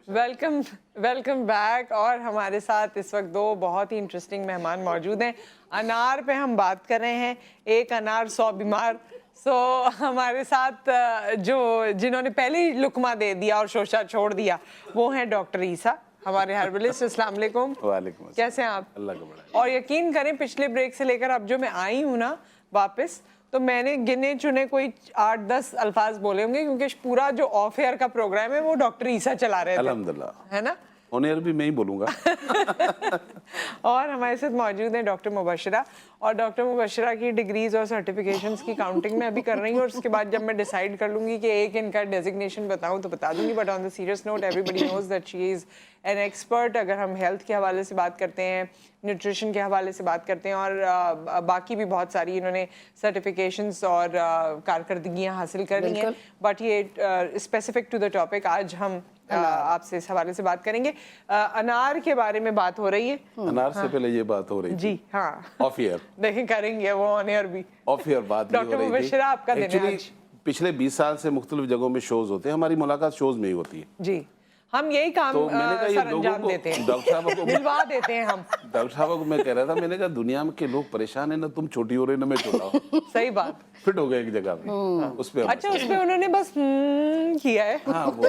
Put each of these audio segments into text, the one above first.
Welcome back. اور ہمارے ساتھ اس وقت دو بہت ہی انٹرسٹنگ مہمان موجود ہیں. انار پہ ہم بات کر رہے ہیں, ایک انار 100 بیمار. سو ہمارے ساتھ جنہوں نے پہلے ہی لقمہ دے دیا اور شوشہ چھوڑ دیا وہ ہیں ڈاکٹر عیسیٰ, ہمارے ہربلسٹ. السلام علیکم. وعلیکم السلام. کیسے ہیں آپ؟ اللہ کا بڑا. اور یقین کریں پچھلے بریک سے لے کر اب جو میں آئی ہوں نا واپس, تو میں نے گنے چنے کوئی 8-10 الفاظ بولے ہوں گے, کیونکہ پورا جو آف ایئر کا پروگرام ہے وہ ڈاکٹر عیسیٰ چلا رہے تھے. الحمدللہ, ہے نا, آن ایئر بھی میں ہی بولوں گا. اور ہمارے ساتھ موجود ہیں ڈاکٹر مبشرہ, اور ڈاکٹر مبشرہ کی ڈگریز اور سرٹیفکیشنز کی کاؤنٹنگ میں ابھی کر رہی ہوں, اور اس کے بعد جب میں ڈیسائیڈ کر لوں گی کہ ایک ان کا ڈیزگنیشن بتاؤں تو بتا دوں گی. But on the serious note, everybody knows that she is an expert. اگر ہم ہیلتھ کے حوالے سے بات کرتے ہیں, نیوٹریشن کے حوالے سے بات کرتے ہیں, اور باقی بھی بہت ساری انہوں نے سرٹیفکیشنز اور کارکردگیاں حاصل کر لی ہیں. بٹ یہ اسپیسیفک ٹو دا ٹاپک آج ہم آپ سے اس حوالے سے بات کریں گے. انار کے بارے میں بات ہو رہی ہے. انار سے پہلے یہ بات ہو رہی تھی. جی ہاں, آف ایئر نہیں کریں گے وہ آن ایئر بھی. آف ایئر بات ڈاکٹر مبشرہ آپ کا دن ہے آج. پچھلے 20 سال سے مختلف جگہوں میں شوز ہوتے ہیں, ہماری ملاقات شوز میں ہی ہوتی ہے. جی, ہم یہی کام سر انجام دیتے ہیں, ڈاکٹر صاحب کو ملوا دیتے ہیں ہم. ڈاکٹر صاحب کو میں کہہ رہا تھا, میں نے کہا دنیا کے لوگ پریشان ہیں, نہ تم چھوٹی ہو رہے نہ میں چھوٹا ہوں. صحیح بات, فٹ ہو گئے ایک جگہ پہ. اس پہ اچھا اس پہ انہوں نے بس کیا ہے. ہاں وہ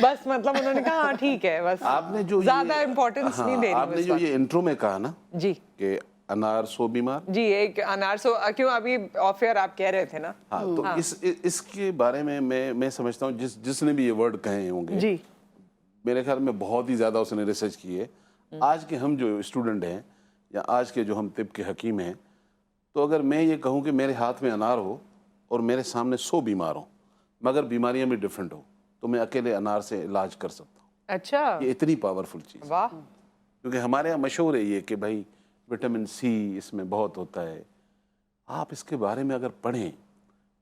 بس مطلب انہوں نے کہا ہاں ٹھیک ہے, بس آپ نے جو زیادہ امپورٹنس نہیں دے رہی. آپ نے جو یہ انٹرو میں کہا نا جی کہ انار 100 بیمار, جی ایک انار 100, کیوں ابھی آف ایئر آپ کہہ رہے تھے نا. ہاں تو اس کے بارے میں میں سمجھتا ہوں جس نے بھی یہ ورڈ کہے ہوں گے, جی میرے خیال میں بہت ہی زیادہ اس نے ریسرچ کی ہے. آج کے ہم جو اسٹوڈنٹ ہیں یا آج کے جو ہم طب کے حکیم ہیں, تو اگر میں یہ کہوں کہ میرے ہاتھ میں انار ہو اور میرے سامنے 100 بیمار ہوں مگر بیماریاں بھی ڈفرینٹ ہوں, تو میں اکیلے انار سے علاج کر سکتا ہوں. اچھا, یہ اتنی پاورفل چیز. واہ. کیونکہ ہمارے یہاں مشہور ہے یہ کہ بھائی وٹامن سی اس میں بہت ہوتا ہے. آپ اس کے بارے میں اگر پڑھیں,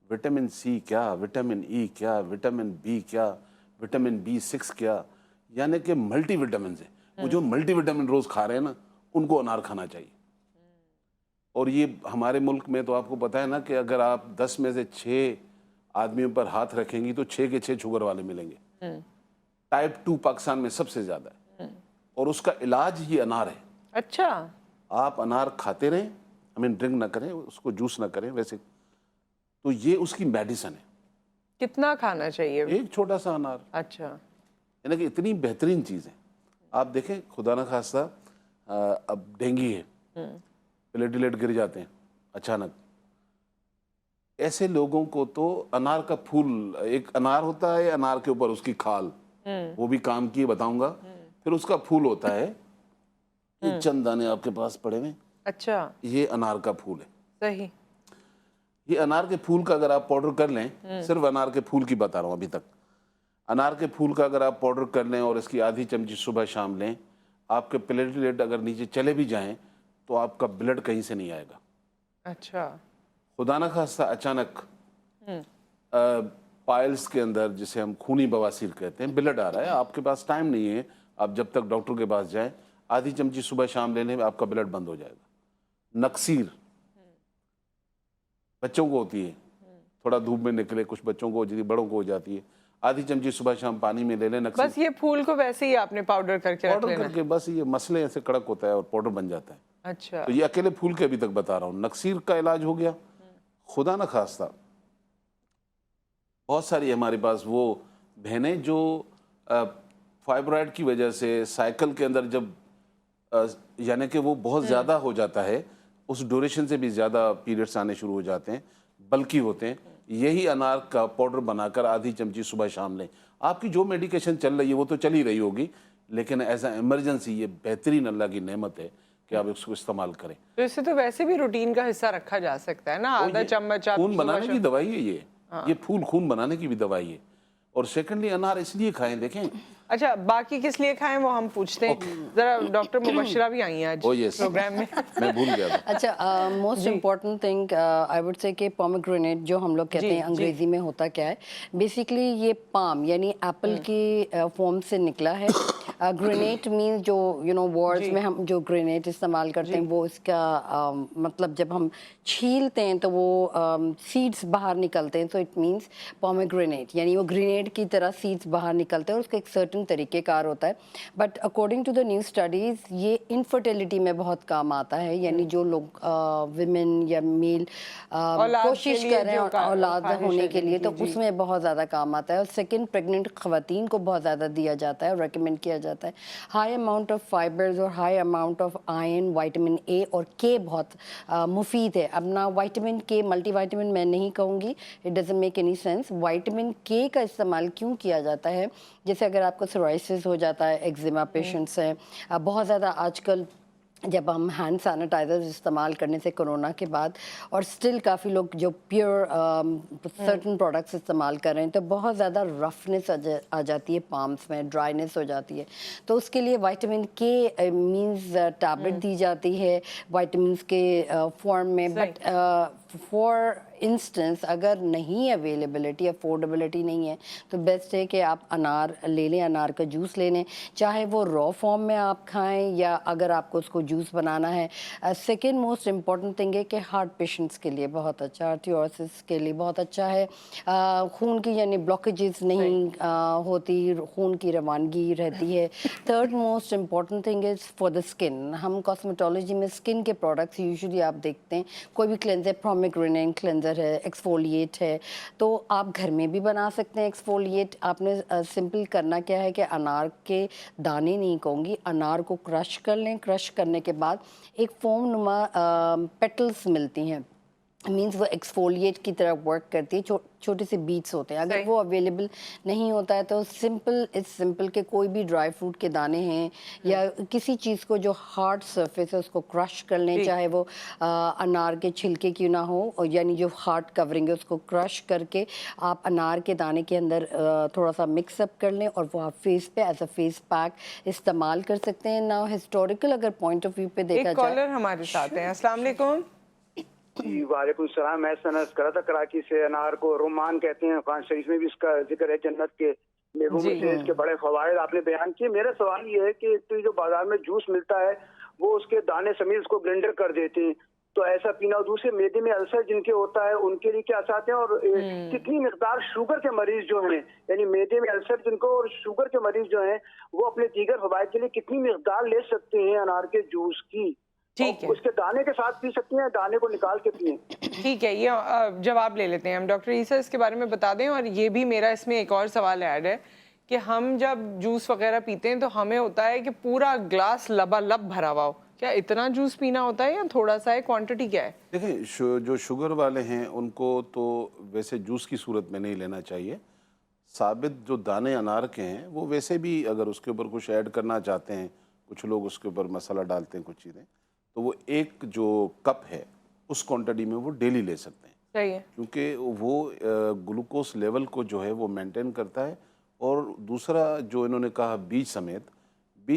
وٹامن سی کیا, وٹامن ای کیا, وٹامن بی کیا, وٹامن B6 کیا, یعنی کہ ملٹی وٹامنز ہیں. وہ جو ملٹی وٹامن روز کھا رہے ہیں نا, ان کو انار کھانا چاہیے. اور یہ ہمارے ملک میں تو آپ کو پتہ ہے نا کہ اگر آپ 10 میں سے 6 آدمیوں پر ہاتھ رکھیں گی تو 6 کے 6 شوگر والے ملیں گے. ٹائپ 2 پاکستان میں سب سے زیادہ ہے, اور اس کا علاج ہی انار ہے. اچھا, آپ انار کھاتے رہیں, ڈرنک نہ کریں, اس کو جوس نہ کریں ویسے, تو یہ اس کی میڈیسن ہے. کتنا کھانا چاہیے؟ ایک چھوٹا سا انار. اچھا, یعنی کہ اتنی بہترین چیز ہے. آپ دیکھیں خدا نہ خواستہ اب ڈینگی ہے, پلیٹلیٹ گر جاتے ہیں اچانک, ایسے لوگوں کو تو انار کا پھول, ایک انار ہوتا ہے, انار کے اوپر اس کی کھال, وہ بھی کام کی بتاؤں گا. پھر اس کا پھول ہوتا ہے, یہ چند دانے آپ کے پاس پڑے ہوئے. اچھا, یہ انار کا پھول ہے. صحیح. یہ انار کے پھول کا اگر آپ پاؤڈر کر لیں, صرف انار کے پھول کی بتا رہا ہوں ابھی تک, انار کے پھول کا اگر آپ پاؤڈر کر لیں اور اس کی آدھی چمچی صبح شام لیں, آپ کے پلیٹلیٹ اگر نیچے چلے بھی جائیں تو آپ کا بلڈ کہیں سے نہیں آئے گا. اچھا, خدا نہ خواستہ اچانک پائلز کے اندر, جسے ہم خونی بواسیر کہتے ہیں, بلڈ آ رہا ہے, آپ کے پاس ٹائم نہیں ہے, آپ جب تک ڈاکٹر کے پاس جائیں, آدھی چمچی صبح شام لینے میں آپ کا بلڈ بند ہو جائے گا. نکسیر بچوں کو ہوتی ہے, تھوڑا دھوپ میں نکلے, کچھ بچوں کو ہو جاتی ہے, بڑوں کو ہو جاتی ہے, آدھی چمچی صبح شام پانی میں لے لیں. نکسیر بس یہ پھول کو ویسے ہی آپ نے پاؤڈر کر کے رکھ پاؤڈر لینا کر کے, بس یہ مسئلے ایسے کڑک ہوتا ہے اور پاؤڈر بن جاتا ہے. اچھا, تو یہ اکیلے پھول کے ابھی تک بتا رہا ہوں. نکسیر کا علاج ہو گیا. خدا نہ خواستہ بہت ساری ہمارے پاس وہ بہنیں جو فائبرائڈ کی وجہ سے سائیکل کے اندر جب یعنی کہ وہ بہت زیادہ ہو جاتا ہے, اس ڈوریشن سے بھی زیادہ پیریڈس آنے شروع ہو جاتے ہیں, بلکی ہوتے ہیں, یہی انار کا پاؤڈر بنا کر آدھی چمچی صبح شام لیں. آپ کی جو میڈیکیشن چل رہی ہے وہ تو چل ہی رہی ہوگی, لیکن ایز اے ایمرجنسی یہ بہترین اللہ کی نعمت ہے کہ آپ اس کو استعمال کریں. تو اس سے تو ویسے بھی روٹین کا حصہ رکھا جا سکتا ہے نا, آدھا چمچ. خون بنانے کی دوائی ہے یہ پھول خون بنانے کی بھی دوائی ہے. اور سیکنڈلی انار اس لیے کھائیں, دیکھیں. اچھا, باقی کس لیے کھائیں وہ ہم پوچھتے ہیں. ذرا ڈاکٹر مبشرہ بھی آئی ہیں آج پروگرام میں. میں بھول گیا تھا. اچھا, most important thing I would say کہ پومیگرینیٹ جو ہم لوگ کہتے ہیں انگریزی میں ہوتا کیا ہے, بیسیکلی یہ پام یعنی ایپل کی فارم سے نکلا ہے. ग्रेनेट मीन जो वर्ड्स में हम जो ग्रेनेट इस्तेमाल करते हैं वो इसका मतलब जब हम छीलते हैं तो वो सीड्स बाहर निकलते हैं, तो इट मीन्स पोमेग्रेनेट, यानी वो ग्रेनेड की तरह सीड्स बाहर निकलते हैं और उसका एक सर्टन तरीक़ेकार होता है। But according to the new studies ये इनफर्टिलिटी में बहुत काम आता है, यानी जो लोग विमेन या मेल कोशिश कर रहे हैं औलाद होने के लिए, तो उसमें बहुत ज़्यादा काम आता है। और सेकंड, प्रेग्नेंट ख़वातीन को बहुत ज़्यादा दिया जाता है, रेकमेंड किया जाता है। हाई अमाउंट ऑफ फाइबर्स और high amount of iron, vitamin A और के बहुत मुफीद है। अब ना विटामिन के मल्टी विटामिन मैं नहीं कहूँगी, it doesn't make any sense. Vitamin के का इस्तेमाल क्यों किया जाता है, जैसे अगर आपको सोराइसिस हो जाता है, एक्जिमा पेशेंट्स हैं, बहुत ज़्यादा आजकल जब हम हैंड सैनिटाइजर्स इस्तेमाल करने से कोरोना के बाद, और स्टिल काफ़ी लोग जो प्योर सर्टन प्रोडक्ट्स इस्तेमाल कर रहे हैं, तो बहुत ज़्यादा रफनेस आ जाती है पाम्स में, ड्राइनेस हो जाती है। तो उसके लिए विटामिन के मींस टैबलेट दी जाती है विटामिन के फॉर्म में। बट फॉर इंस्टेंस अगर नहीं अवेलेबिलिटी, अफोर्डेबिलिटी नहीं है, तो बेस्ट है कि आप अनार ले लें, अनार का जूस ले लें, चाहे वो रॉ फॉर्म में आप खाएं या अगर आपको उसको जूस बनाना है। सेकेंड मोस्ट इम्पॉर्टेंट थिंग है कि हार्ट पेशेंट्स के लिए बहुत अच्छा, आर्थराइटिस के लिए बहुत अच्छा है। खून की यानी ब्लॉकेजेस नहीं होती, खून की रवानगी रहती है। Third most important thing is for the skin. हम कॉस्मेटोलॉजी में स्किन के प्रोडक्ट्स यूजुअली आप देखते हैं, कोई भी क्लेंजर, पोमेग्रेनेट क्लेंजर है, एक्सफोलिएट है, तो आप घर में भी बना सकते हैं एक्सफोलिएट। आपने सिंपल करना क्या है कि अनार के दाने नहीं कहूँगी, अनार को क्रश कर लें। क्रश करने के बाद एक फोम नुमा पेटल्स मिलती हैं, मीन्स वो एक्सफोलिएट की तरह वर्क करती है, छोटे से बीट्स होते हैं। अगर वो अवेलेबल नहीं होता है तो सिंपल के कोई भी ड्राई फ्रूट के दाने हैं या किसी चीज़ को जो हार्ड सरफेस है उसको क्रश कर लें, चाहे वो अनार के छिलके क्यों ना हो, और यानी जो हार्ड कवरिंग है उसको क्रश करके आप अनार के दाने के अंदर थोड़ा सा मिक्सअप कर लें और वो आप फेस पे एज अ फेस पैक इस्तेमाल कर सकते हैं। ना हिस्टोरिकल अगर पॉइंट ऑफ व्यू पे देखा जाए, कॉलर हमारे साथ हैं। अस्सलाम वालेकुम। जी वालेकुम सलाम। मैं सनत करा था कराची से। अनार को रुमान कहते हैं, कुरान शरीफ में भी इसका जिक्र है, जन्नत के मेवों में से इसके बड़े फवायद आपने बयान किए। मेरा सवाल ये है कि तो जो बाजार में जूस मिलता है वो उसके दाने समेत उसको ग्राइंडर कर देते हैं, तो ऐसा पीना, और दूसरे मैदे में अल्सर जिनके होता है उनके लिए क्या चाहते हैं, और कितनी मिकदार शुगर के मरीज जो हैं, यानी मैदे में अल्सर जिनको और शुगर के मरीज जो हैं, वो अपने दीगर फवायद के लिए कितनी मिकदार ले सकते हैं अनार के जूस की? ठीक है, उसके दाने के साथ पी सकते हैं, दाने को निकाल के पिए? ठीक है, ये जवाब ले लेते हैं हम। डॉक्टर ईसा इसके बारे में बता दें। और ये भी मेरा इसमें एक और सवाल ऐड है कि हम जब जूस वगैरह पीते हैं तो हमें होता है कि पूरा ग्लास लबालब भरा हुआ हो, क्या इतना जूस पीना होता है या थोड़ा सा है, क्वांटिटी क्या है? देखिए, जो शुगर वाले हैं उनको तो वैसे जूस की सूरत में नहीं लेना चाहिए। साबित जो दाने अनार के हैं वो वैसे भी अगर उसके ऊपर कुछ ऐड करना चाहते हैं, कुछ लोग उसके ऊपर मसाला डालते हैं कुछ चीज़ें, तो वो एक जो कप है उस क्वांटिटी में वो डेली ले सकते हैं। सही है, क्योंकि वो ग्लूकोज लेवल को जो है वो मेंटेन करता है। और दूसरा जो इन्होंने कहा बीज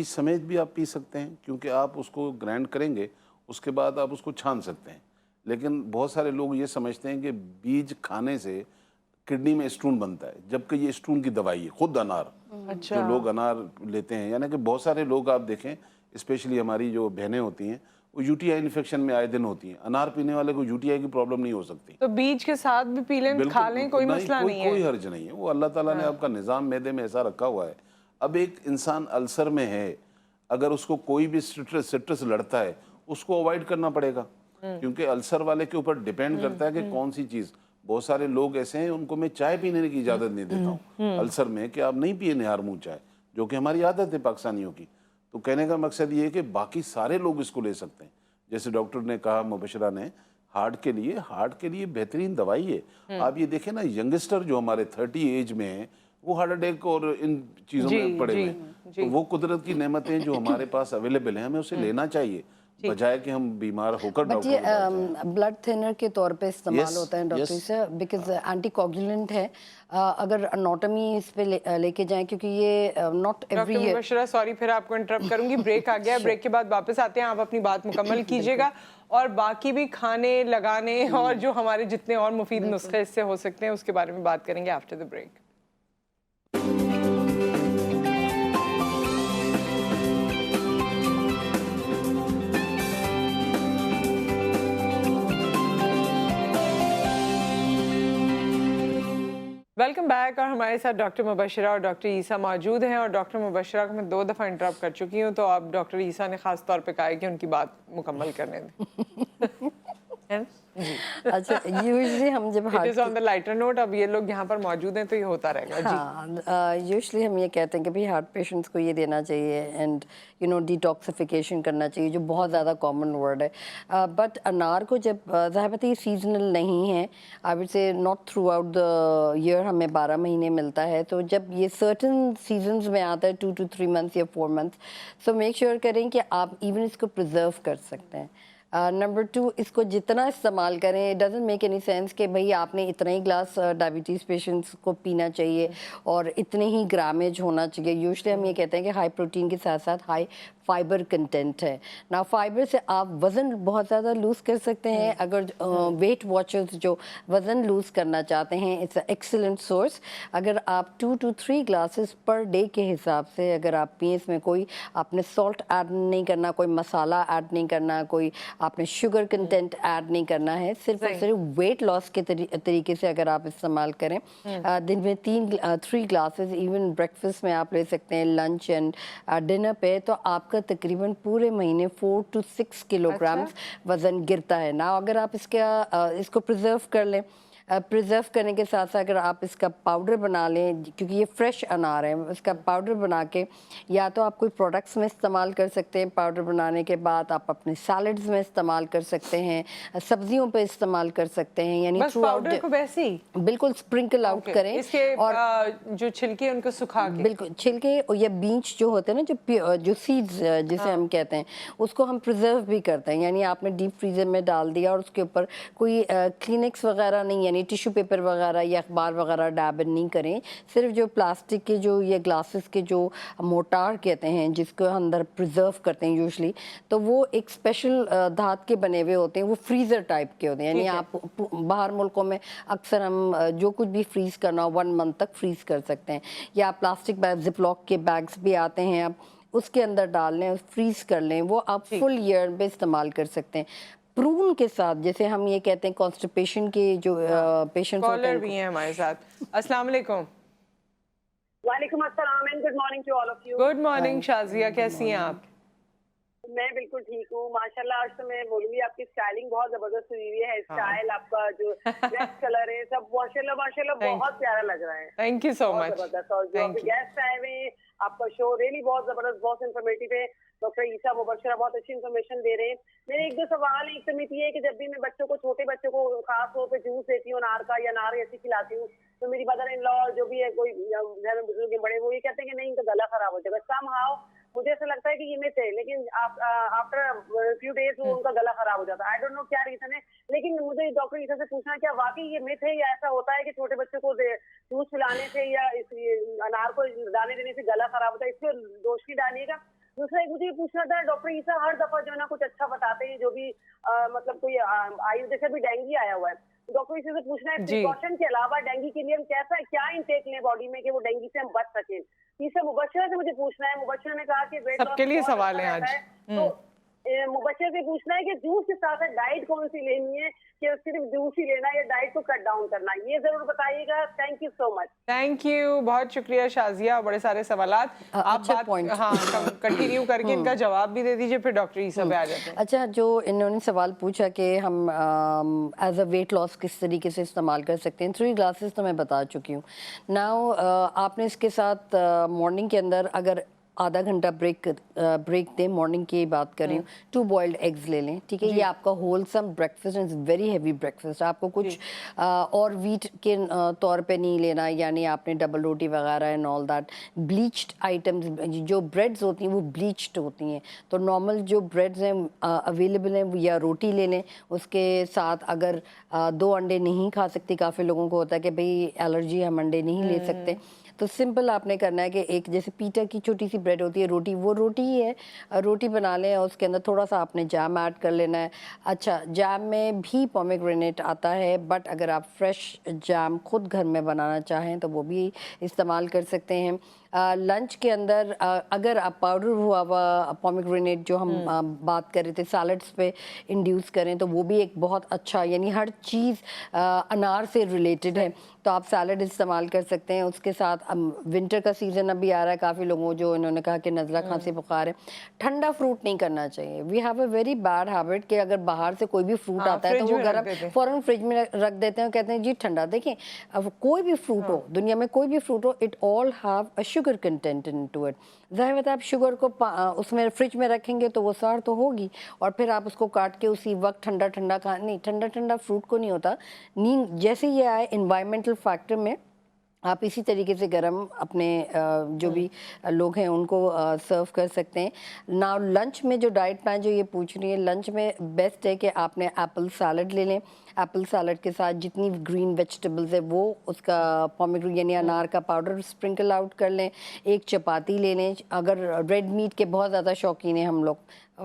समेत भी आप पी सकते हैं, क्योंकि आप उसको ग्राइंड करेंगे उसके बाद आप उसको छान सकते हैं। लेकिन बहुत सारे लोग ये समझते हैं कि बीज खाने से किडनी में स्टोन बनता है, जबकि ये स्टोन की दवाई है खुद अनार। अच्छा, जो लोग अनार लेते हैं, यानी कि बहुत सारे लोग आप देखें, स्पेशली हमारी जो बहनें होती हैं वो यूटीआई इन्फेक्शन में आए दिन होती हैं। अनार पीने वाले को यूटीआई की प्रॉब्लम नहीं हो सकती, तो बीज के साथ भी पी लें, खा लें, कोई मसला नहीं है, कोई हर्ज नहीं है। वो अल्लाह ताला ने आपका निज़ाम मैदे में ऐसा रखा हुआ है। अब एक इंसान अल्सर में है, अगर उसको कोई भी सिट्रस लड़ता है उसको अवॉइड करना पड़ेगा, क्योंकि अल्सर वाले के ऊपर डिपेंड करता है कि कौन सी चीज़। बहुत सारे लोग ऐसे हैं उनको मैं चाय पीने की इजाज़त नहीं देता हूँ अल्सर में, कि आप नहीं पिए निहार मुँह चाय, जो कि हमारी आदत है पाकिस्तानियों की। तो कहने का मकसद ये है कि बाकी सारे लोग इसको ले सकते हैं। जैसे डॉक्टर ने कहा, मुबशरा ने, हार्ट के लिए बेहतरीन दवाई है। आप ये देखें ना, यंगस्टर जो हमारे 30 एज में हैं वो हार्ट अटैक और इन चीज़ों में पड़े हुए हैं। तो वो कुदरत की नेमतें जो हमारे पास अवेलेबल हैं, हमें उसे लेना चाहिए, बजाय कि हम बीमार होकर डॉक्टर के पास जाएं। ब्लड थिनर के तौर पे इस्तेमाल होता है डॉक्टर से, बिकॉज एंटीकोगुलेंट है। अगर एनाटॉमी इस पे लेके जाएं, क्योंकि ये not every year. Mubashra, sorry फिर आपको इंटरप्ट करूंगी, ब्रेक आ गया, ब्रेक के बाद वापस आते हैं, आप अपनी बात मुकम्मल कीजिएगा और बाकी भी खाने लगाने और जो हमारे जितने और मुफीद नुस्खे इससे हो सकते हैं उसके बारे में बात करेंगे after the break. Welcome back. और हमारे साथ डॉक्टर मुबशरा और डॉक्टर ईसा मौजूद हैं, और डॉक्टर मुबशरा को मैं 2 दफ़ा इंटरप्ट कर चुकी हूँ, तो अब डॉक्टर ईसा ने ख़ास तौर पे कहा है कि उनकी बात मुकम्मल करने दें। है ना? अच्छा, यूजली हम जब it is on the lighter note, अब ये लोग यहाँ पर मौजूद हैं तो ये होता रहेगा जी। हाँ, यूजली हम ये कहते हैं कि भाई हार्ट पेशेंट्स को ये देना चाहिए एंड डिटॉक्सिफिकेशन करना चाहिए, जो बहुत ज़्यादा कॉमन वर्ड है। बट अनार को जब ज़ाहिर ये सीजनल नहीं है, I would say not through out the year हमें 12 महीने मिलता है, तो जब ये सर्टन सीजन्स में आता है 2 to 3 months या 4 months, सो मेक श्योर करें कि आप इवन इसको प्रिजर्व कर सकते हैं। नंबर 2, इसको जितना इस्तेमाल करें, it doesn't make any sense कि भाई आपने इतना ही ग्लास डायबिटीज़ पेशेंट्स को पीना चाहिए और इतने ही ग्रामेज होना चाहिए। यूजुअली हम ये कहते हैं कि हाई प्रोटीन के साथ साथ हाई फाइबर कंटेंट है ना। फाइबर से आप वज़न बहुत ज़्यादा लूज़ कर सकते हैं। अगर वेट वॉचर्स जो वज़न लूज़ करना चाहते हैं, इट्स एक्सीलेंट सोर्स। अगर आप 2 to 3 ग्लासेस पर डे के हिसाब से अगर आप पिए, इसमें कोई आपने सॉल्ट ऐड नहीं करना, कोई मसाला ऐड नहीं करना, कोई आपने शुगर कंटेंट ऐड नहीं करना है, सिर्फ और सिर्फ वेट लॉस के तरीके से अगर आप इस्तेमाल करें, दिन में 3 ग्लासेस इवन ब्रेकफास्ट में आप ले सकते हैं, लंच एंड डिनर पे, तो आपका तकरीबन पूरे महीने 4 to 6 किलोग्राम्स वज़न गिरता है ना। अगर आप इसको प्रिजर्व कर लें, प्रिजर्व करने के साथ साथ अगर आप इसका पाउडर बना लें, क्योंकि ये फ्रेश अनार है, इसका पाउडर बना के या तो आप कोई प्रोडक्ट्स में इस्तेमाल कर सकते हैं। पाउडर बनाने के बाद आप अपने सैलड्स में इस्तेमाल कर सकते हैं, सब्जियों पे इस्तेमाल कर सकते हैं, यानी बस पाउडर को वैसे ही बिल्कुल स्प्रिंकल आउट करें। इसके और जो छिलके उनको सुखा के, बिल्कुल छिलके या बीज जो होते हैं ना, जो सीड्स जिसे हम कहते हैं, उसको हम प्रिजर्व भी करते हैं। यानी आपने डीप फ्रीजर में डाल दिया और उसके ऊपर कोई क्लिनिक्स वगैरह नहीं, यानी टिश्यू पेपर वगैरह या अखबार वगैरह डैब नहीं करें। सिर्फ जो प्लास्टिक के जो ये ग्लासेस के जो मोटार कहते हैं, जिसको अंदर प्रिजर्व करते हैं यूजुअली, तो वो एक स्पेशल धात के बने हुए होते हैं, वो फ्रीज़र टाइप के होते हैं। यानी आप बाहर मुल्कों में अक्सर हम जो कुछ भी फ्रीज करना हो 1 month तक फ्रीज कर सकते हैं। या प्लास्टिक बैग, जिपलॉक के बैग्स भी आते हैं, आप उसके अंदर डाल लें, फ्रीज कर लें, वो आप फुल ईयर में इस्तेमाल कर सकते हैं। प्रून के साथ, जैसे हम ये कहते हैं कॉन्स्टिपेशन के जो पेशेंट्स होते हैं, कॉलर भी हैं हमारे साथ। अस्सलाम वालेकुम। वालेकुम अस्सलाम and good morning to all of you. Good morning Shazia, कैसी हैं आप? मैं बिल्कुल ठीक हूँ माशाल्लाह। आज तो मैं बोलूंगी आपकी स्टाइलिंग बहुत जबरदस्त हुई है, हेयर स्टाइल, आपका जो ड्रेस कलर है, सब माशाल्लाह माशाल्लाह बहुत प्यारा लग रहा है। Thank you so much. जबरदस्त। और जो आपके गेस्ट आए हुए, आपका शो रियली बहुत जबरदस्त, बहुत इन्फॉर्मेटिव है। डॉक्टर ईसा मुबशरा बहुत अच्छी इन्फॉर्मेशन दे रहे हैं। मेरे 1-2 सवाल है। एक तो मित ये है कि जब भी मैं बच्चों को, छोटे बच्चों को खास तौर पे जूस देती हूँ अनार का या अनार ऐसी खिलाती हूँ, तो मेरी मदर इन लॉ जो भी है, कोई घर में बुजुर्ग बड़े, वो ये कहते हैं कि नहीं, इनका गला खराब हो जाएगा। समहाउ मुझे ऐसा लगता है कि ये मिथ है, लेकिन आफ्टर फ्यू डेज उनका गला खराब हो जाता है। आई डोंट नो क्या रीजन है, लेकिन मुझे डॉक्टर ईसा से पूछना है, क्या वाकई ये मिथ है या ऐसा होता है कि छोटे बच्चों को जूस पिलाने से या अनार को दाने देने से गला खराब होता है? इसको दोष नहीं डालिएगा। दूसरा एक मुझे ये पूछना था, डॉक्टर ईसा हर दफा जो है ना कुछ अच्छा बताते हैं, जो भी मतलब कोई आयु, जैसे भी डेंगू आया हुआ है, डॉक्टर ईसा से पूछना है प्रिकॉशन के अलावा डेंगू के लिए हम क्या इंटेक लें बॉडी में कि वो डेंगू से हम बच सकें। तीसरा मुबशरा से मुझे पूछना है, मुबशरा ने कहा कि वेट लॉस सबके लिए सवाल है आज। तो मुबशरा से पूछना है कि जूस के साथ साथ डाइट कौन सी लेनी है, कि सिर्फ जूस ही लेना है या डाइट को कट डाउन करना है, ये जरूर बताइएगा। Thank you so much. Thank you, बहुत शुक्रिया शाजिया, बड़े सारे सवालात। आप अच्छा बात point। हाँ कंटिन्यू करके इनका जवाब भी दे दीजिए, फिर डॉक्टर ईसा पे आ जाते हैं। अच्छा, जो इन्होंने सवाल पूछा कि हम एज अ वेट लॉस किस तरीके से इस्तेमाल कर सकते हैं, 3 ग्लासेस तो मैं बता चुकी हूँ। नाउ आपने इसके साथ मॉर्निंग के अंदर अगर आधा घंटा ब्रेक दें, मॉर्निंग की बात कर रही हूँ, 2 बॉइल्ड एग्स ले लें, ठीक है। ये आपका wholesome breakfast is very heavy breakfast. आपको कुछ और वीट के तौर पे नहीं लेना, यानी आपने डबल रोटी वगैरह and all that. Bleached items, जो ब्रेड्स होती हैं वो ब्लीच्ड होती हैं, तो नॉर्मल जो ब्रेड्स हैं अवेलेबल हैं, या रोटी ले लें। उसके साथ अगर 2 अंडे नहीं खा सकती, काफ़ी लोगों को होता है कि भाई एलर्जी, हम अंडे नहीं ले सकते, तो सिंपल आपने करना है कि एक जैसे पीटा की छोटी सी ब्रेड होती है, रोटी, वो रोटी ही है, रोटी बना लें और उसके अंदर थोड़ा सा आपने जैम ऐड कर लेना है। अच्छा, जैम में भी पोमेग्रेनेट आता है, बट अगर आप फ्रेश जैम खुद घर में बनाना चाहें तो वो भी इस्तेमाल कर सकते हैं। लंच के अंदर अगर आप पाउडर हुआ हुआ पोमेग्रेनेट जो हम बात कर रहे थे सैलड्स पे इंड्यूस करें, तो वो भी एक बहुत अच्छा, यानी हर चीज़ अनार से रिलेटेड है, तो تو آپ سیلڈ استعمال کر سکتے ہیں. اس کے ساتھ ونٹر کا سیزن ابھی آ رہا ہے, کافی لوگوں جو انہوں نے کہا کہ نزلہ کھانسی بخار ہے, ٹھنڈا فروٹ نہیں کرنا چاہیے. We have a very bad habit کہ اگر باہر سے کوئی بھی فروٹ آتا ہے تو وہ گرم فوراً فریج میں رکھ دیتے ہیں, کہتے ہیں جی ٹھنڈا. دیکھیں اب کوئی بھی فروٹ ہو, دنیا میں کوئی بھی فروٹ ہو, it all have a sugar content into it. ظاہر بات ہے آپ شوگر کو اس میں فریج میں رکھیں گے تو وہ ساڑ تو ہوگی, اور پھر آپ اس کو کاٹ کے اسی وقت ٹھنڈا ٹھنڈا نہیں, ٹھنڈا فروٹ کو نہیں ہوتا. نیند جیسے یہ آئے انوائرمنٹل فیکٹر میں, آپ اسی طریقے سے گرم اپنے جو بھی لوگ ہیں ان کو سرو کر سکتے ہیں. نا لنچ میں جو ڈائٹ پلان جو یہ پوچھ رہی ہے, لنچ میں بیسٹ ہے کہ آپ نے ایپل سیلڈ لے لیں. ایپل سیلڈ کے ساتھ جتنی گرین ویجیٹیبلز ہے وہ اس کا پومیگرینیٹ یعنی انار کا پاؤڈر اسپرنکل آؤٹ کر لیں. ایک چپاتی لے لیں. اگر ریڈ میٹ کے بہت زیادہ شوقین ہیں ہم لوگ,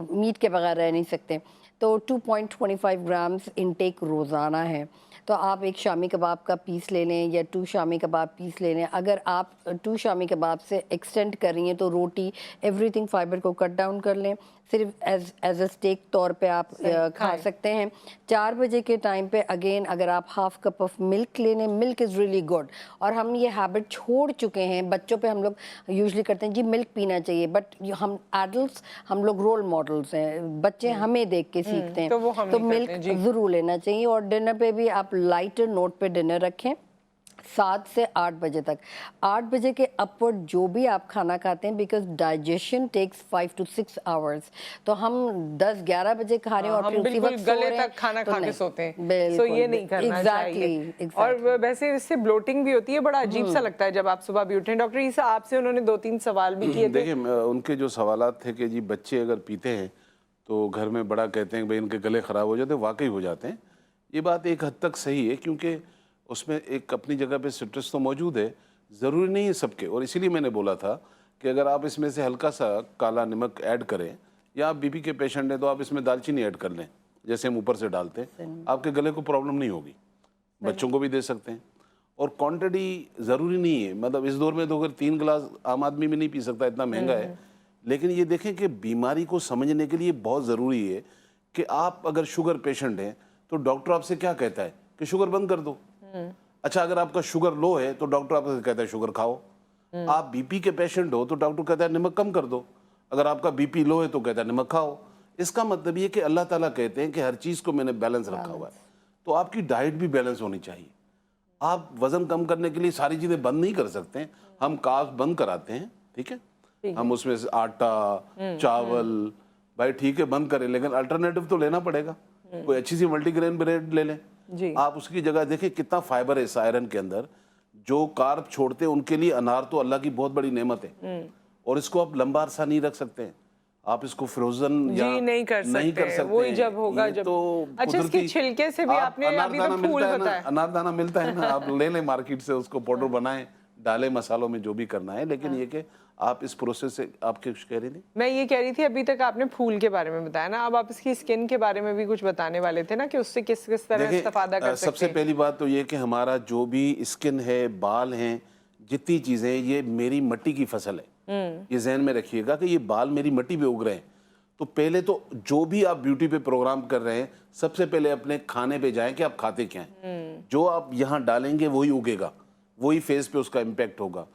میٹ کے بغیر رہ نہیں سکتے, تو 2.25 گرامز انٹیک روزانہ ہے. تو آپ ایک شامی کباب کا پیس لے لیں یا 2 شامی کباب پیس لے لیں. اگر آپ 2 شامی کباب سے ایکسٹینڈ کر رہی ہیں تو روٹی ایوری تھنگ فائبر کو کٹ ڈاؤن کر لیں. صرف ایز اے اسٹیک طور پہ آپ کھا سکتے ہیں. 4 بجے کے ٹائم پہ اگین اگر آپ ہاف کپ آف ملک لے لیں, ملک از ریئلی گڈ. اور ہم یہ ہیبٹ چھوڑ چکے ہیں, بچوں پہ ہم لوگ یوزلی کرتے ہیں جی ملک پینا چاہیے, بٹ ہم ایڈلٹس ہم لوگ رول ماڈلس ہیں, بچے ہمیں دیکھ کے سیکھتے ہیں, تو ملک ضرور لینا چاہیے. اور ڈنر پہ بھی آپ لائٹر نوٹ پہ ڈنر رکھیں 7 سے 8 بجے تک. 8 بجے کے اپورڈ جو بھی آپ کھانا کھاتے ہیں, because digestion tax 5 to 6 hours, تو ہم 10-11 بجے کھا رہے ہیں اور پھر اسی وقت گلے تک کھانا کھا کے سوتے ہیں, سو یہ نہیں کرنا چاہیے. اور ویسے اس سے بلوٹنگ بھی ہوتی ہے, بڑا عجیب سا لگتا ہے جب آپ صبح بھی اٹھیں. ڈاکٹر عیسیٰ آپ سے انہوں نے 2-3 سوال بھی کیے تھے. دیکھیں ان کے جو سوالات تھے کہ جی بچے اگر پیتے ہیں تو گھر میں بڑا کہتے ہیں کہ بھائی ان کے گلے خراب ہو جاتے ہیں, واقعی ہو جاتے ہیں. یہ بات ایک حد تک صحیح ہے, کیونکہ اس میں ایک اپنی جگہ پہ سٹرس تو موجود ہے, ضروری نہیں ہے سب کے. اور اسی لیے میں نے بولا تھا کہ اگر آپ اس میں سے ہلکا سا کالا نمک ایڈ کریں, یا آپ بی پی کے پیشنٹ ہیں تو آپ اس میں دال چینی ایڈ کر لیں جیسے ہم اوپر سے ڈالتے ہیں, آپ کے گلے کو پرابلم نہیں ہوگی. بچوں کو بھی دے سکتے ہیں. اور کوانٹٹی ضروری نہیں ہے, مطلب اس دور میں تو اگر 3 گلاس عام آدمی بھی نہیں پی سکتا, اتنا مہنگا ہے. لیکن یہ دیکھیں کہ بیماری کو سمجھنے کے لیے بہت ضروری ہے کہ آپ اگر شوگر پیشنٹ ہیں تو ڈاکٹر آپ سے کیا کہتا ہے کہ شوگر بند کر دو. اچھا اگر آپ کا شوگر لو ہے تو ڈاکٹر آپ سے کہتا ہے شوگر کھاؤ. آپ بی پی کے پیشنٹ ہو تو ڈاکٹر کہتا ہے نمک کم کر دو. اگر آپ کا بی پی لو ہے تو کہتا ہے نمک کھاؤ. اس کا مطلب یہ کہ اللہ تعالیٰ کہتے ہیں کہ ہر چیز کو میں نے بیلنس رکھا ہوا ہے, تو آپ کی ڈائٹ بھی بیلنس ہونی چاہیے. آپ وزن کم کرنے کے لیے ساری چیزیں بند نہیں کر سکتے. ہم کاربس بند کراتے ہیں, ٹھیک ہے, ہم اس میں سے آٹا, چاول, بھائی ٹھیک ہے بند کریں, لیکن الٹرنیٹو تو لینا پڑے گا. کوئی اچھی سی ملٹی گرین بریڈ لے لیں. آپ اس کی جگہ دیکھیں کتنا فائبر ہے اس آئرن کے اندر. جو کارب چھوڑتے ہیں ان کے لیے انار تو اللہ کی بہت بڑی نعمت ہے, اور اس کو آپ لمبا عرصہ نہیں رکھ سکتے. آپ اس کو فروزن نہیں کر سکتے, وہی جب ہوگا جب. اچھا اس کے چھلکے سے بھی آپ نے, ابھی تو پھول ہوتا ہے, انار دانہ ملتا ہے نا, آپ لے لیں مارکیٹ سے, اس کو پاؤڈر بنائیں, ڈالیں مسالوں میں جو بھی کرنا ہے. لیکن یہ کہ آپ اس پروسیس سے, آپ کیا کچھ کہہ رہی تھی؟ میں یہ کہہ رہی تھی ابھی تک آپ نے پھول کے بارے میں بتایا نا, اب آپ اس کی سکن کے بارے میں بھی کچھ بتانے والے تھے نا کہ اس سے کس طرح استفادہ کر سکتے ہیں. سب سے پہلی بات تو یہ کہ ہمارا جو بھی سکن ہے, بال ہیں, جتنی چیزیں, یہ میری مٹی کی فصل ہے. یہ ذہن میں رکھیے گا کہ یہ بال میری مٹی پہ اگ رہے ہیں. تو پہلے تو جو بھی آپ بیوٹی پہ پروگرام کر رہے ہیں, سب سے پہلے اپنے کھانے پہ جائیں کہ آپ کھاتے کیا ہیں. جو آپ یہاں ڈالیں گے وہی اگے گا, وہی فیس پہ اس کا امپیکٹ ہوگا.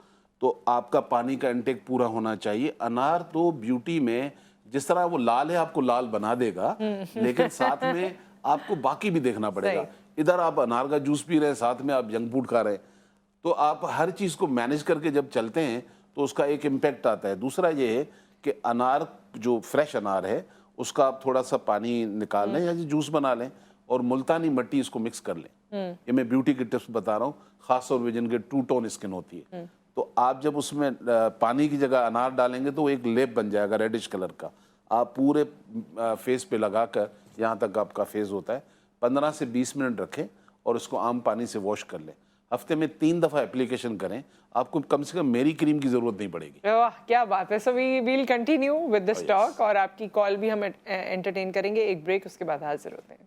تو آپ کا پانی کا انٹیک پورا ہونا چاہیے. انار تو بیوٹی میں جس طرح وہ لال ہے آپ کو لال بنا دے گا, لیکن ساتھ میں آپ کو باقی بھی دیکھنا پڑے گا. ادھر آپ انار کا جوس پی رہے ہیں, ساتھ میں آپ جنک فوڈ کھا رہے ہیں, تو آپ ہر چیز کو مینیج کر کے جب چلتے ہیں تو اس کا ایک امپیکٹ آتا ہے. دوسرا یہ ہے کہ انار جو فریش انار ہے اس کا آپ تھوڑا سا پانی نکال لیں یا جوس بنا لیں, اور ملتانی مٹی اس کو مکس کر لیں. یہ میں بیوٹی کی ٹپس بتا رہا ہوں, خاص طور پہ جن کے 2 ٹون اسکن ہوتی ہے. تو آپ جب اس میں پانی کی جگہ انار ڈالیں گے تو وہ ایک لیپ بن جائے گا ریڈش کلر کا. آپ پورے فیس پہ لگا کر یہاں تک آپ کا فیس ہوتا ہے, 15 سے 20 منٹ رکھیں اور اس کو عام پانی سے واش کر لیں. ہفتے میں 3 دفعہ اپلیکیشن کریں, آپ کو کم سے کم میری کریم کی ضرورت نہیں پڑے گی. واہ کیا بات ہے. So we will continue with this talk, اور آپ کی کال بھی ہم انٹرٹین کریں گے. ایک بریک, اس کے بعد حاضر ہوتے ہیں.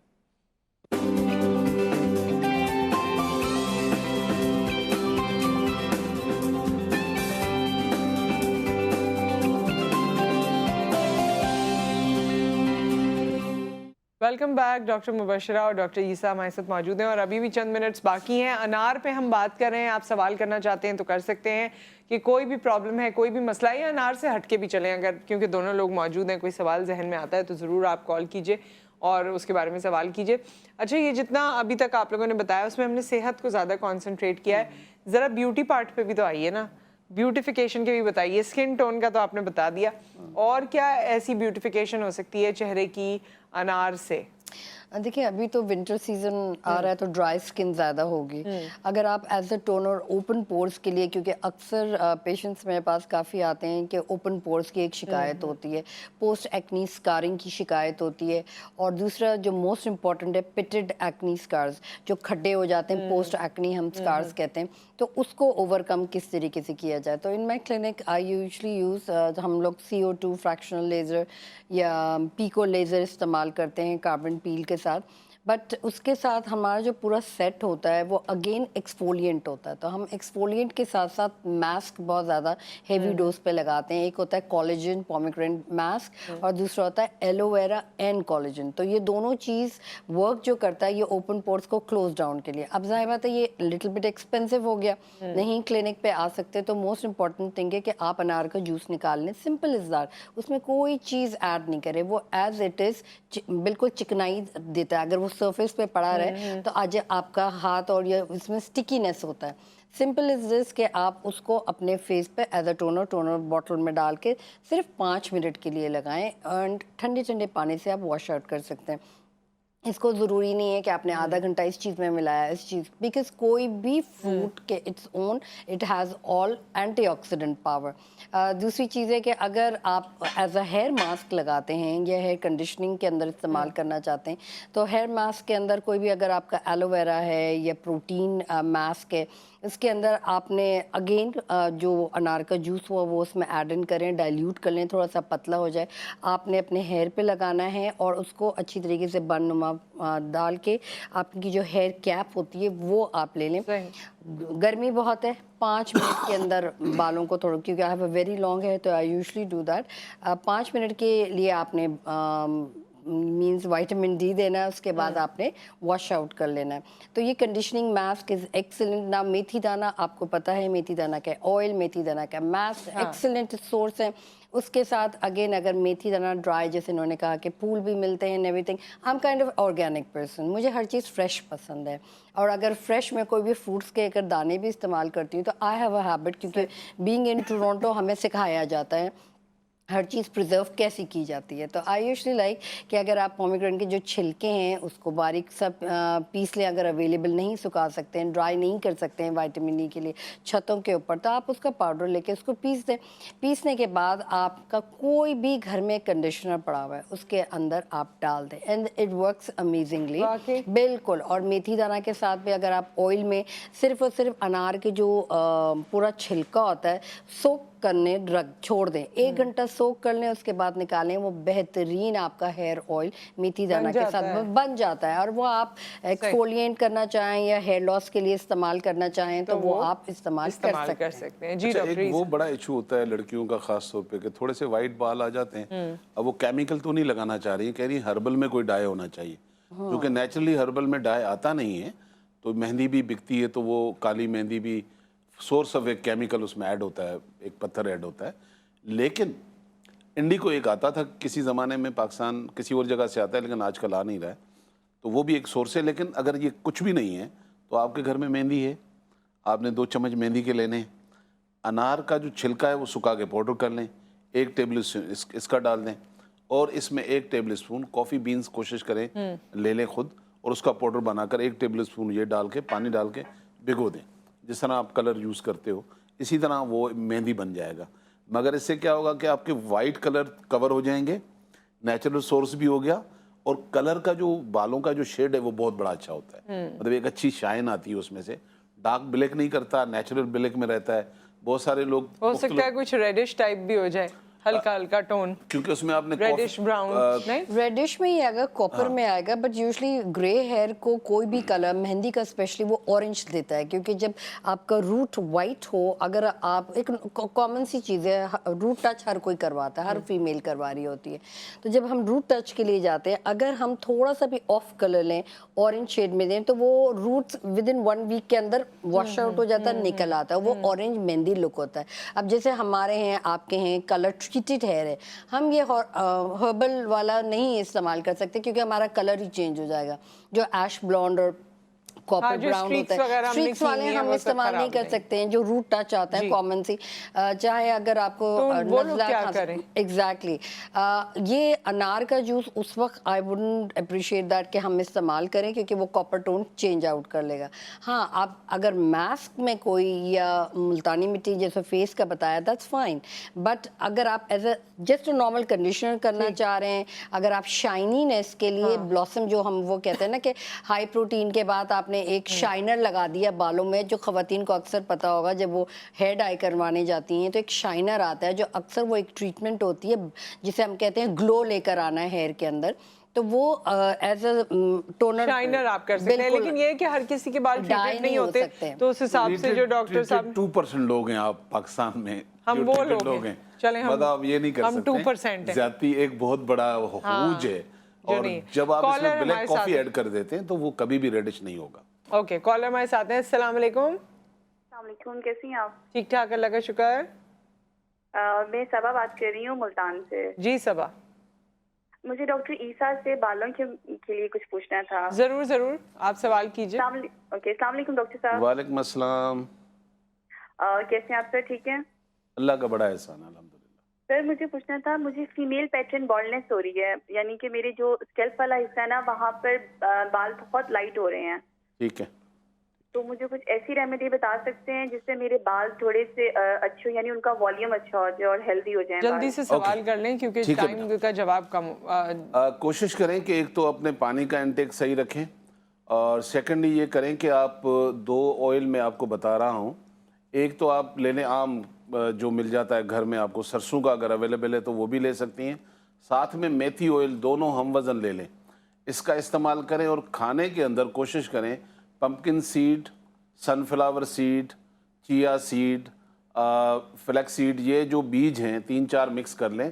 Welcome back. डॉक्टर मुबशरा और डॉक्टर ईसा हमारे साथ मौजूद हैं और अभी भी चंद मिनट्स बाकी हैं। अनार पे हम बात कर रहे हैं, आप सवाल करना चाहते हैं तो कर सकते हैं कि कोई भी प्रॉब्लम है, कोई भी मसला है, या अनार से हटके भी चलें अगर, क्योंकि दोनों लोग मौजूद हैं, कोई सवाल जहन में आता है तो ज़रूर आप कॉल कीजिए और उसके बारे में सवाल कीजिए। अच्छा, ये जितना अभी तक आप लोगों ने बताया उसमें हमने सेहत को ज़्यादा कॉन्सेंट्रेट किया है, ज़रा ब्यूटी पार्ट पर भी तो आइए ना, ब्यूटिफिकेशन के भी बताइए। स्किन टोन का तो आपने बता दिया, और क्या ऐसी ब्यूटिफिकेशन हो सकती है चेहरे की अनार से? देखिए अभी तो विंटर सीजन आ रहा है तो ड्राई स्किन ज़्यादा होगी। अगर आप as a toner open pores के लिए, क्योंकि अक्सर पेशेंट्स मेरे पास काफ़ी आते हैं कि ओपन पोर्स की एक शिकायत होती है, पोस्ट एक्नी स्कारिंग की शिकायत होती है, और दूसरा जो मोस्ट इम्पॉर्टेंट है पिटेड एक्नी स्कार्स, जो खड्डे हो जाते हैं, पोस्ट एक्नी हम स्कार्स कहते हैं, तो उसको ओवरकम किस तरीके से किया जाए। तो in my clinic I usually use, हम लोग CO2 फ्रैक्शनल लेज़र या पीको लेज़र इस्तेमाल करते हैं कार्बन पील के साथ। बट उसके साथ हमारा जो पूरा सेट होता है वो अगेन एक्सफोलिएंट होता है, तो हम एक्सफोलिएंट के साथ साथ मास्क बहुत ज़्यादा हेवी डोज पे लगाते हैं। एक होता है कोलेजन पोमेग्रेनेट मास्क और दूसरा होता है एलोवेरा एंड कोलेजन। तो ये दोनों चीज़ वर्क जो करता है ये ओपन पोर्स को क्लोज डाउन के लिए। अब जाहिर बात है ये लिटिल बिट एक्सपेंसिव हो गया, नहीं क्लिनिक पे आ सकते, तो मोस्ट इंपॉर्टेंट थिंग है कि आप अनार का जूस निकाल लें, सिंपल इज़ दैट, उसमें कोई चीज़ ऐड नहीं करें, वो एज इट इज़ बिल्कुल चिकनाई देता है। अगर वो सरफेस पे पड़ा रहे तो आज आपका हाथ और ये इसमें स्टिकीनेस होता है। सिंपल इज दिस कि आप उसको अपने फेस पे एज अ टोनर बॉटल में डाल के सिर्फ 5 मिनट के लिए लगाएं एंड ठंडे ठंडे पानी से आप वॉश आउट कर सकते हैं। इसको ज़रूरी नहीं है कि आपने आधा घंटा इस चीज़ में मिलाया इस चीज़, बिकॉज कोई भी फ्रूट के its own it has all antioxidant power. दूसरी चीज़ है कि अगर आप एज अ हेयर मास्क लगाते हैं या हेयर कंडीशनिंग के अंदर इस्तेमाल करना चाहते हैं, तो हेयर मास्क के अंदर कोई भी अगर आपका एलोवेरा है या प्रोटीन मास्क है, इसके अंदर आपने अगेन जो अनार का जूस हुआ वो उसमें ऐड इन करें, डाइल्यूट कर लें, थोड़ा सा पतला हो जाए, आपने अपने हेयर पे लगाना है और उसको अच्छी तरीके से बन डाल के आपकी जो हेयर कैप होती है वो आप ले लें। गर्मी बहुत है, 5 मिनट के अंदर बालों को थोड़ा, क्योंकि I have a very long hair तो I usually do that, 5 minute के लिए आपने मींस विटामिन डी देना है, उसके बाद आपने वॉश आउट कर लेना है। तो ये कंडीशनिंग मास्क इज एक्सीलेंट। ना मेथी दाना, आपको पता है मेथी दाना का ऑयल, मेथी दाना का मास्क एक्सीलेंट सोर्स है। उसके साथ अगेन अगर मेथी दाना ड्राई, जैसे इन्होंने कहा कि फूल भी मिलते हैं and everything, I am kind of organic person, मुझे हर चीज़ फ्रेश पसंद है, और अगर फ्रेश में कोई भी फ्रूट्स के अगर दाने भी इस्तेमाल करती हूँ तो आई हैव अ हैबिट, क्योंकि बीइंग इन टोरंटो हमें सिखाया जाता है हर चीज़ प्रिजर्व कैसी की जाती है। तो आई यूजुअली लाइक कि अगर आप पोमेग्रेनेट के जो छिलके हैं उसको बारीक सब पीस लें, अगर अवेलेबल नहीं सुखा सकते हैं, ड्राई नहीं कर सकते हैं विटामिन ई के लिए छतों के ऊपर, तो आप उसका पाउडर लेके उसको पीस दें। पीसने के बाद आपका कोई भी घर में कंडीशनर पड़ा हुआ है उसके अंदर आप डाल दें एंड इट वर्क्स अमेजिंगली, बिल्कुल। और मेथी दाना के साथ भी अगर आप ऑयल में सिर्फ और सिर्फ अनार के जो पूरा छिलका होता है सोक करने रख छोड़ दें, 1 घंटा सोक कर लें, उसके बाद निकालें, वो बेहतरीन आपका हेयर ऑयल मेथी दाना के साथ बन जाता है। और वो आप एक्सफोलिएट करना चाहें या हेयर लॉस के लिए इस्तेमाल करना चाहें तो वो आप इस्तेमाल कर सकते हैं। जी अच्छा, डॉक्टर, एक वो बड़ा इशू होता है लड़कियों का खास तौर पे कि थोड़े से वाइट बाल आ जाते हैं। अब वो केमिकल तो नहीं लगाना चाह रही है, कह रही हर्बल में कोई डाई होना चाहिए, क्योंकि नेचुरली हर्बल में डाई आता नहीं है। तो मेहंदी भी बिकती है तो वो काली मेहंदी भी सोर्स ऑफ एक केमिकल उसमें ऐड होता है, एक पत्थर ऐड होता है। लेकिन इंडिको एक आता था किसी ज़माने में, पाकिस्तान किसी और जगह से आता है लेकिन आजकल आ नहीं रहा है, तो वो भी एक सोर्स है। लेकिन अगर ये कुछ भी नहीं है तो आपके घर में मेहंदी है, आपने 2 चम्मच मेहंदी के लेने, अनार का जो छिलका है वो सुखा के पाउडर कर लें, 1 टेबल स्पून इसका डाल दें, और इसमें 1 टेबल स्पून कॉफ़ी बीन्स कोशिश करें ले लें खुद, और उसका पाउडर बनाकर 1 टेबल स्पून ये डाल के पानी डाल के भिगो दें। जिस तरह आप कलर यूज़ करते हो इसी तरह वो मेहंदी बन जाएगा। मगर इससे क्या होगा कि आपके वाइट कलर कवर हो जाएंगे, नेचुरल सोर्स भी हो गया, और कलर का जो बालों का जो शेड है वो बहुत बड़ा अच्छा होता है, मतलब एक अच्छी शाइन आती है उसमें से, डार्क ब्लैक नहीं करता, नेचुरल ब्लैक में रहता है। बहुत सारे लोग हो सकता है कुछ रेडिश टाइप भी हो जाए, हल्का हल्का टोन, क्योंकि उसमें आपने रेडिश ब्राउन, नहीं रेडिश में ही आएगा, कॉपर में आएगा, बट यूजली ग्रे हेयर को कोई भी कलर, मेहंदी का स्पेशली, वो ऑरेंज देता है, क्योंकि जब आपका रूट वाइट हो, अगर आप, एक कॉमन सी चीज़ है, रूट टच हर कोई करवाता है, हर फीमेल करवा रही होती है, तो जब हम रूट टच के लिए जाते हैं, अगर हम थोड़ा सा भी ऑफ कलर लें, ऑरेंज शेड में दें, तो वो रूट विद इन 1 वीक के अंदर वॉश आउट हो जाता है, निकल आता है, वो ऑरेंज मेहंदी लुक होता है। अब जैसे हमारे हैं, आपके हैं, कलर ट्रीटेड हेयर है, हम ये हर्बल वाला नहीं इस्तेमाल कर सकते, क्योंकि हमारा कलर ही चेंज हो जाएगा। जो ऐश ब्लॉन्ड और कॉपर ब्राउन होता है, स्ट्रीक्स वाले हम इस्तेमाल नहीं कर सकते हैं, जो रूट टच आता है कॉमन सी, चाहे अगर आपको एग्जैक्टली ये अनार का जूस उस वक्त आई वुडंट अप्रिशिएट दैट कि हम इस्तेमाल करें, क्योंकि वो कॉपर टोन चेंज आउट कर लेगा। हाँ, आप अगर मास्क में कोई या मुल्तानी मिट्टी जैसे फेस का बताया, दैट्स फाइन, बट अगर आप as a just normal conditioner करना चाह रहे हैं, अगर आप शाइनीनेस के लिए ब्लॉसम, जो हम वो कहते हैं ना कि हाई प्रोटीन के बाद आपने एक शाइनर लगा दिया बालों में, जो खवातीन को अक्सर पता होगा, जब वो हेयर डाई करवाने जाती हैं तो एक शाइनर आता है, जो अक्सर वो एक ट्रीटमेंट होती है जिसे हम कहते हैं ग्लो लेकर आना है हेयर के अंदर, तो वो एज अ टोनर शाइनर आप कर सकते हैं, लेकिन ये है कि हर किसी के बाल ट्रीटेड नहीं होते, तो उस हिसाब से जो डॉक्टर साहब 2% लोग हैं आप पाकिस्तान में, हम वो लोग हैं, चले हम मतलब ये नहीं कर हम सकते, 2% हैं, ज्यादती एक बहुत बड़ा हुज है, और जब आप इसमें ब्लैक कॉफी ऐड कर देते हैं तो वो कभी भी रेडिश नहीं होगा। ओके, कॉलर हमारे साथ हैं। अस्सलाम वालेकुम। अस्सलाम वालेकुम, कैसी हैं आप? ठीक ठाक, अल्लाह का शुक्र है। मैं सबा बात कर रही हूँ मुल्तान से। जी सबा, मुझे डॉक्टर ईसा से बालों के लिए कुछ पूछना था। जरूर जरूर, आप सवाल कीजिए। ओके, अस्सलाम वालेकुम डॉक्टर साहब। वालेकुम अस्सलाम। कैसे हैं आप सर? ठीक है, अल्लाह का बड़ा एहसान, अल्हम्दुलिल्लाह। सर मुझे पूछना था, मुझे फीमेल पैटर्न बॉल्डनेस हो रही है, यानी कि मेरे जो स्कैल्प वाला हिस्सा है ना, वहाँ पर बाल बहुत लाइट हो रहे हैं। ठीक है, तो मुझे कुछ ऐसी रेमेडी बता सकते हैं जिससे मेरे बाल थोड़े से अच्छे, यानी उनका वॉल्यूम अच्छा हो जाए और हेल्दी हो जाए? जल्दी से सवाल कर लें, क्योंकि टाइम का जवाब कम। कोशिश करें कि एक तो अपने पानी का इंटेक सही रखें, और सेकेंडली ये करें कि आप 2 ऑयल में आपको बता रहा हूँ। एक तो आप ले लें आम, जो मिल जाता है घर में आपको, सरसों का अगर अवेलेबल है तो वो भी ले सकती हैं, साथ में मेथी ऑयल, दोनों हम वज़न ले लें, इसका इस्तेमाल करें। और खाने के अंदर कोशिश करें pumpkin seed, sunflower seed, chia seed, flax seed, ये जो बीज हैं 3-4 मिक्स कर लें,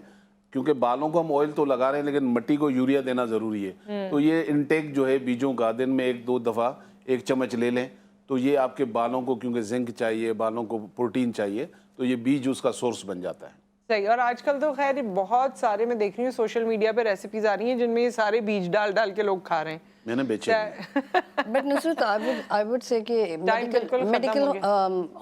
क्योंकि बालों को हम ऑयल तो लगा रहे हैं लेकिन मिट्टी को यूरिया देना ज़रूरी है, तो ये इनटेक जो है बीजों का दिन में 1-2 दफ़ा 1 चम्मच ले लें, तो ये आपके बालों को, क्योंकि जिंक चाहिए, बालों को प्रोटीन चाहिए, तो ये बीज उसका सोर्स बन जाता है। सही। और आजकल तो खैर बहुत सारे, मैं देख रही हूँ सोशल मीडिया पे रेसिपीज आ रही हैं जिनमें ये सारे बीज डाल डाल के लोग खा रहे हैं। मैंने बेचे but Nusrat, I would say कि मेडिकल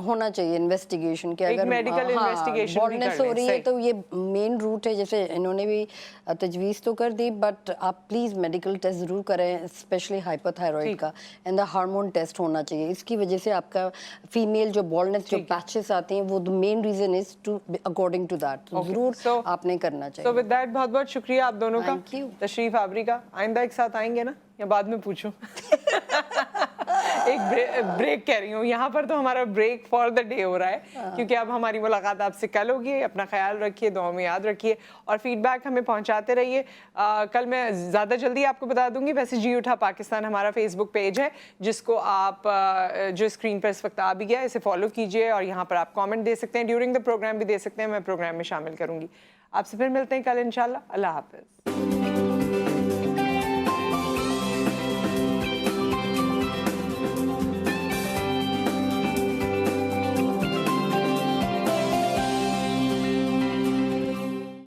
होना चाहिए इन्वेस्टिगेशन के, अगर मेडिकल इन्वेस्टिगेशन बॉल्डनेस हो रही है तो ये मेन रूट है, जैसे इन्होंने भी तजवीज़ तो कर दी, बट आप प्लीज़ मेडिकल टेस्ट ज़रूर करें, स्पेशली हाइपोथायरॉइड का, एंड द हार्मोन टेस्ट होना चाहिए। इसकी वजह से आपका फीमेल जो बॉल्डनेस, जो पैचेस आते हैं, वो the main reason is to according to that, ज़रूर आपने करना चाहिए। सो विद दैट बहुत बहुत शुक्रिया आप दोनों का, तशरीफ आवरी का। आइंदा एक साथ आएंगे ना, या बाद में पूछूं? एक ब्रेक कह रही हूँ, यहाँ पर तो हमारा ब्रेक फॉर द डे हो रहा है, क्योंकि अब हमारी मुलाकात आपसे कल होगी। अपना ख्याल रखिए, दुआ में याद रखिए, और फीडबैक हमें पहुँचाते रहिए। कल मैं ज़्यादा जल्दी आपको बता दूंगी। वैसे जी उठा पाकिस्तान हमारा फेसबुक पेज है, जिसको आप जो स्क्रीन पर इस वक्त आ भी गया, इसे फॉलो कीजिए, और यहाँ पर आप कॉमेंट दे सकते हैं, ड्यूरिंग द प्रोग्राम भी दे सकते हैं, मैं प्रोग्राम में शामिल करूँगी। आपसे फिर मिलते हैं कल इंशाल्लाह। अल्लाह हाफ़िज़।